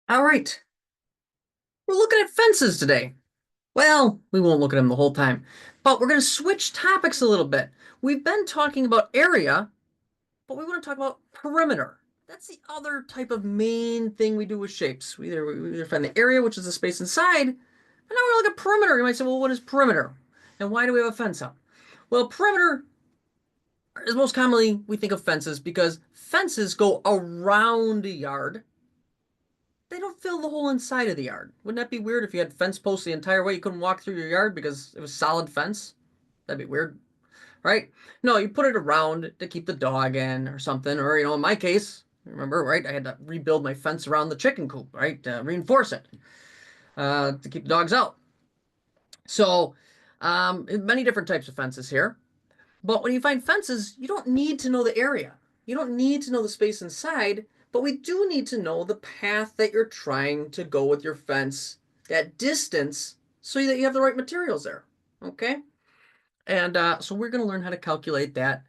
All right, we're looking at fences today. Well, we won't look at them the whole time, but we're going to switch topics a little bit. We've been talking about area, but we want to talk about perimeter. That's the other type of main thing we do with shapes. We either find the area, which is the space inside, and now we're going to look at perimeter. You might say, well, what is perimeter? And why do we have a fence up? Well, perimeter is most commonly we think of fences because fences go around a yard. They don't fill the whole inside of the yard. Wouldn't that be weird if you had fence posts the entire way? You couldn't walk through your yard because it was solid fence? That'd be weird, right? No, you put it around to keep the dog in or something. Or, in my case, remember, right? I had to rebuild my fence around the chicken coop, right? To reinforce it, to keep the dogs out. So, many different types of fences here. But when you find fences, you don't need to know the area. You don't need to know the space inside, but we do need to know the path that you're trying to go with your fence, that distance, so that you have the right materials there. Okay? And so we're going to learn how to calculate that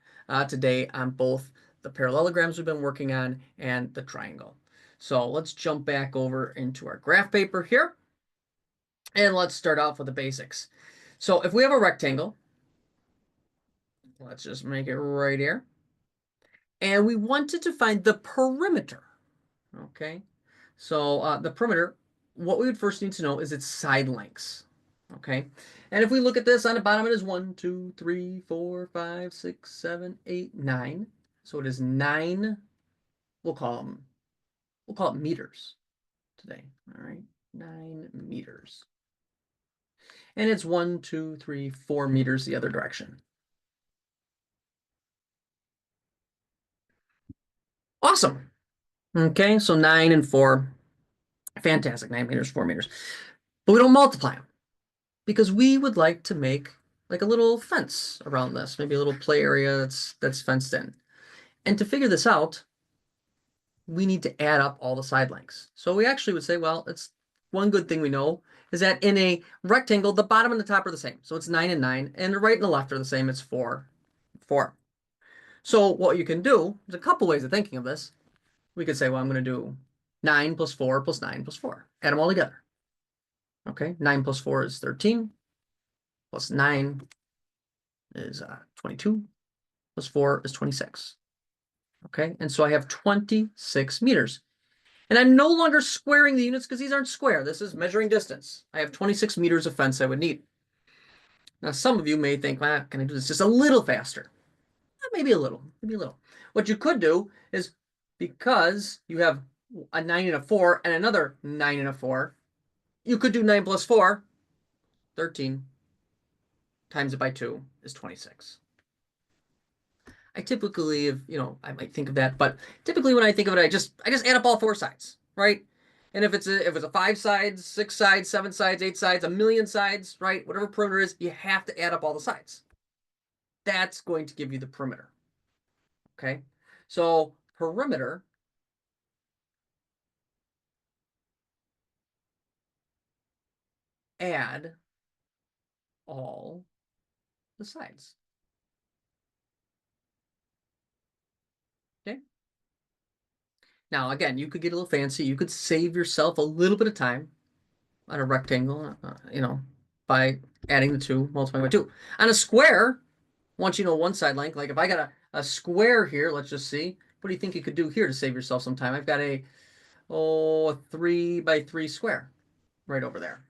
today on both the parallelograms we've been working on and the triangle. So let's jump back over into our graph paper here. And let's start off with the basics. So if we have a rectangle, let's just make it right here. And we wanted to find the perimeter. Okay, so the perimeter, what we would first need to know is its side lengths. Okay, and if we look at this on the bottom, it is 1, 2, 3, 4, 5, 6, 7, 8, 9. So it is 9. We'll call them. We'll call it meters today. All right, 9 meters, and it's 1, 2, 3, 4 meters the other direction. Awesome. Okay, so 9 and 4, fantastic. 9 meters, 4 meters, but we don't multiply them, because we would like to make like a little fence around this, maybe a little play area that's fenced in. And to figure this out, we need to add up all the side lengths. So we actually would say, well, it's one good thing we know is that in a rectangle, the bottom and the top are the same. So it's 9 and 9, and the right and the left are the same. It's 4, 4. So what you can do, there's a couple ways of thinking of this. We could say, well, I'm going to do 9 plus 4 plus 9 plus 4. Add them all together. Okay, 9 plus 4 is 13, plus 9 is 22, plus 4 is 26. Okay, and so I have 26 meters. And I'm no longer squaring the units because these aren't square. This is measuring distance. I have 26 meters of fence I would need. Now, some of you may think, well, can I do this just a little faster? Maybe a little, maybe a little. What you could do is, because you have a 9 and a 4 and another 9 and a 4, you could do 9 plus 4, 13, times it by 2 is 26. I typically, I might think of that, but typically when I think of it, I just add up all 4 sides, right? And if it's a 5 sides, 6 sides, 7 sides, 8 sides, a million sides, right? Whatever perimeter is, you have to add up all the sides. That's going to give you the perimeter. Okay, so perimeter, add all the sides. Okay. Now again, you could get a little fancy. You could save yourself a little bit of time on a rectangle, by adding the 2, multiplying by 2. On a square, once you know one side length, like if I got a square here, let's just see. What do you think you could do here to save yourself some time? I've got a 3 by 3 square right over there.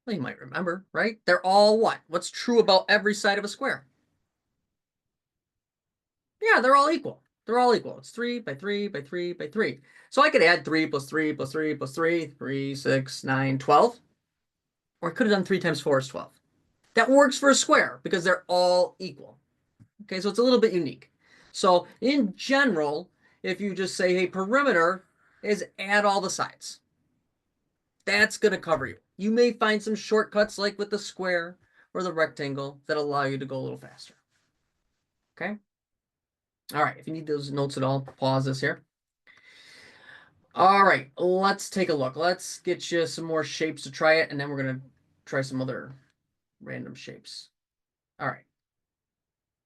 Well, you might remember, right? They're all what? What's true about every side of a square? Yeah, they're all equal. They're all equal. It's 3 by 3 by 3 by 3. So I could add 3 plus 3 plus 3 plus 3, 3, 6, 9, 12. Or I could have done 3 times 4 is 12. That works for a square because they're all equal. Okay, so it's a little bit unique. So in general, if you just say, hey, perimeter is add all the sides, that's going to cover you. You may find some shortcuts like with the square or the rectangle that allow you to go a little faster. Okay. All right. If you need those notes at all, pause this here. All right. Let's take a look. Let's get you some more shapes to try it, and then we're going to try some other random shapes. All right.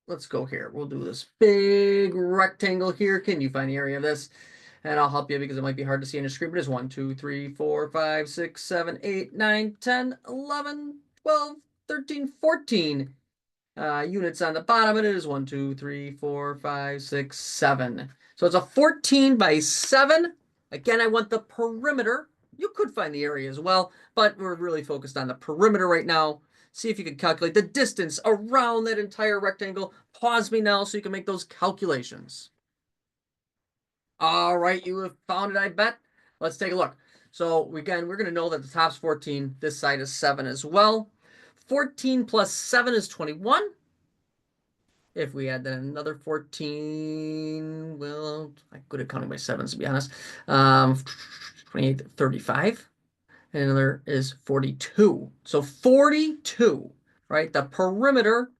let's go here. We'll do this big rectangle here. Can you find the area of this? And I'll help you because it might be hard to see on your screen, but it's 1, 2, 3, 4, 5, 6, 7, 8, 9, 10, 11, 12, 13, 14 units on the bottom. It is 1, 2, 3, 4, 5, 6, 7. So it's a 14 by 7. Again, I want the perimeter. You could find the area as well, but we're really focused on the perimeter right now. See if you can calculate the distance around that entire rectangle. Pause me now so you can make those calculations. All right, you have found it, I bet. Let's take a look. So again, we're going to know that the top's 14. This side is 7 as well. 14 plus 7 is 21. If we add then another 14, well, I'm good at counting by sevens, to be honest. 28, 35. And another is 42. So 42, right? The perimeter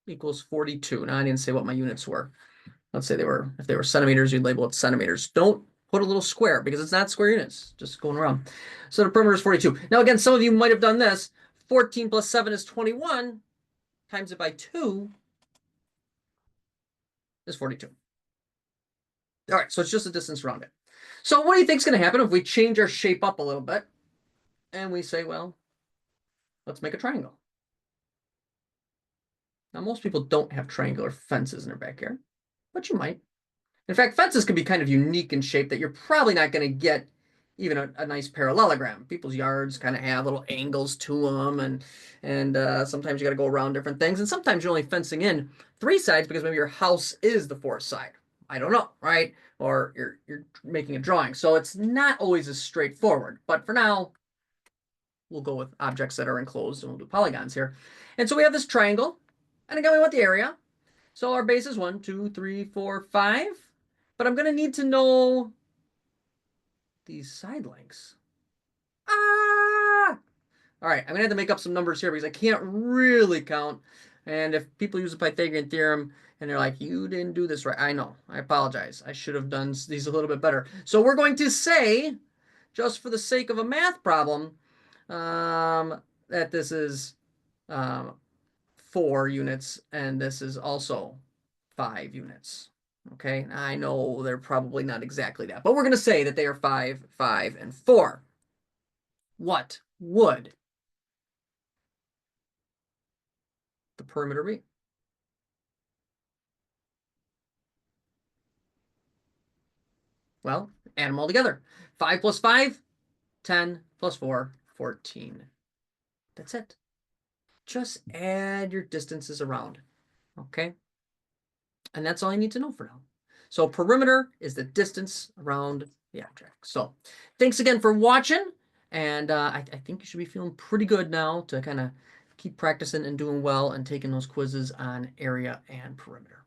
equals 42. Now, I didn't say what my units were. Let's say if they were centimeters, you'd label it centimeters. Don't put a little square because it's not square units, just going around. So the perimeter is 42. Now, again, some of you might have done this. 14 plus 7 is 21. Times it by 2 is 42. All right, so it's just the distance around it. So what do you think is going to happen if we change our shape up a little bit and we say, well, let's make a triangle? Now, most people don't have triangular fences in their backyard, but you might. In fact, fences can be kind of unique in shape that you're probably not going to get even a nice parallelogram. People's yards kind of have little angles to them, and sometimes you got to go around different things, and sometimes you're only fencing in 3 sides because maybe your house is the 4th side. I don't know, right? Or you're making a drawing, so it's not always as straightforward. But for now, we'll go with objects that are enclosed, and we'll do polygons here. And so we have this triangle, and again we want the area. So our base is 1, 2, 3, 4, 5. But I'm going to need to know these side lengths. Ah! All right, I'm going to have to make up some numbers here because I can't really count. And if people use the Pythagorean theorem and they're like, you didn't do this right, I know. I apologize. I should have done these a little bit better. So we're going to say, just for the sake of a math problem, that this is 4 units and this is also 5 units. Okay, I know they're probably not exactly that, but we're going to say that they are 5, 5, and 4. What would the perimeter be? Well, add them all together. 5 plus 5, 10 plus 4, 14. That's it. Just add your distances around. Okay? And that's all you need to know for now. So perimeter is the distance around the object. So thanks again for watching. And I think you should be feeling pretty good now to kind of keep practicing and doing well and taking those quizzes on area and perimeter.